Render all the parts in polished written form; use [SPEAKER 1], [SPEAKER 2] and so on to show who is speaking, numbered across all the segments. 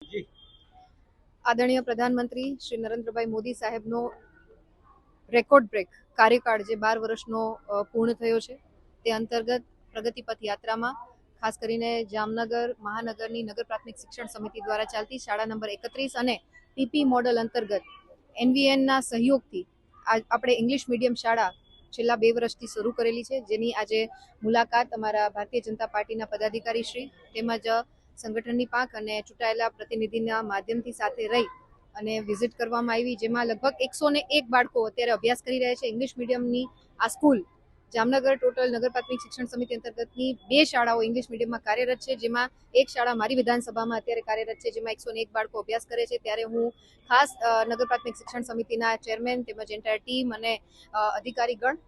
[SPEAKER 1] આદરણીય પ્રધાનમંત્રી શ્રી નરેન્દ્રભાઈ મોદી સાહેબનો રેકોર્ડ બ્રેક કાર્યકાળ જે 12 વર્ષનો પૂર્ણ થયો છે તે અંતર્ગત પ્રગતિ પથ યાત્રામાં ખાસ કરીને જામનગર મહાનગરની નગર પ્રાથમિક શિક્ષણ સમિતિ દ્વારા ચાલતી શાળા નંબર 31 અને પીપી મોડલ અંતર્ગત એનવીએનના સહયોગથી આપણે ઇંગ્લિશ મીડિયમ શાળા છેલ્લા 2 વર્ષથી શરૂ કરેલી છે, જેની આજે મુલાકાત અમારા ભારતીય જનતા પાર્ટીના પદાધિકારી શ્રી તેમજ સંગઠનની પાંખ અને ચૂંટાયેલા પ્રતિનિધિના માધ્યમથી સાથે રહી અને વિઝિટ કરવામાં આવી, જેમાં લગભગ 101 બાળકો અત્યારે અભ્યાસ કરી રહ્યા છે. ઇંગ્લિશ મીડિયમની આ સ્કૂલ જામનગર ટોટલ નગર પ્રાથમિક શિક્ષણ સમિતિ અંતર્ગતની 2 શાળાઓ ઇંગ્લિશ મીડિયમમાં કાર્યરત છે, જેમાં એક શાળા મારી વિધાનસભામાં અત્યારે કાર્યરત છે, જેમાં 101 બાળકો અભ્યાસ કરે છે. ત્યારે હું ખાસ નગર પ્રાથમિક શિક્ષણ સમિતિના ચેરમેન તેમજ એન્ટાયર ટીમ અને અધિકારીગણ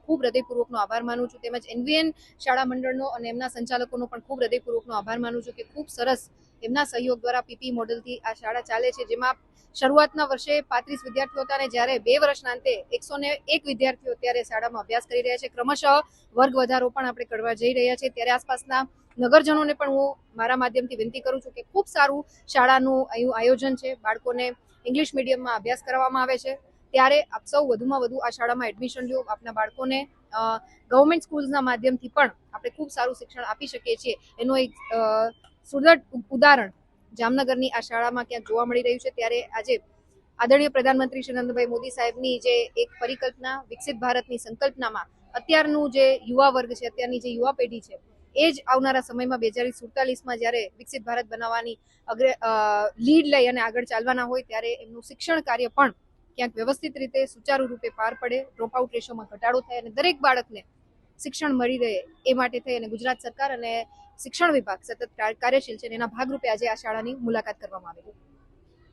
[SPEAKER 1] ખૂબ હૃદયપૂર્વકનો આભાર માનું છું. તેમજ એનવીએન શાળા મંડળનો અને એમના સંચાલકોનો પણ ખૂબ હૃદયપૂર્વકનો આભાર માનું છું કે ખૂબ સરસ એમના સહયોગ દ્વારા પીપી મોડલથી આ શાળા ચાલે છે, જેમાં શરૂઆતના વર્ષે 35 વિદ્યાર્થીઓ હતા અને જ્યારે 2 વર્ષના અંતે 101 વિદ્યાર્થીઓ અત્યારે શાળામાં અભ્યાસ કરી રહ્યા છે. ક્રમશઃ વર્ગ વધારો પણ આપણે કરવા જઈ રહ્યા છે. ત્યારે આસપાસના નગરજનોને પણ હું મારા માધ્યમથી વિનંતી કરું છું કે ખૂબ સારું શાળાનું આયોજન છે, બાળકોને ઇંગ્લિશ મીડિયમમાં અભ્યાસ કરવામાં આવે છે. ત્યારે આપ સૌ વધુમાં વધુ આ શાળામાં એડમિશન લો. આપના બાળકોને ગવર્મેન્ટ સ્કૂલ્સના માધ્યમથી પણ આપણે ખૂબ સારું શિક્ષણ આપી શકીએ છીએ. એનું એક સુદૃઢ ઉદાહરણ જામનગરની આ શાળામાં ક્યાંક જોવા મળી રહ્યું છે. ત્યારે આજે આદરણીય પ્રધાનમંત્રી શ્રી નરેન્દ્રભાઈ મોદી સાહેબની જે એક પરિકલ્પના વિકસિત ભારતની સંકલ્પનામાં અત્યારનું જે યુવા વર્ગ છે, અત્યારની જે યુવા પેઢી છે, એ જ આવનારા સમયમાં 2047માં જ્યારે વિકસિત ભારત બનાવવાની લીડ લઈ અને આગળ ચાલવાના હોય ત્યારે એમનું શિક્ષણ કાર્ય પણ ક્યાંક વ્યવસ્થિત રીતે સુચારુ રૂપે પાર પડે, ડ્રોપ આઉટ રેશિયોમાં ઘટાડો થાય અને દરેક બાળકને શિક્ષણ મળી રહે એ માટે થઈ અને ગુજરાત સરકાર અને શિક્ષણ વિભાગ સતત કાર્યશીલ છે. એના ભાગરૂપે આજે આ શાળાની મુલાકાત કરવામાં આવી.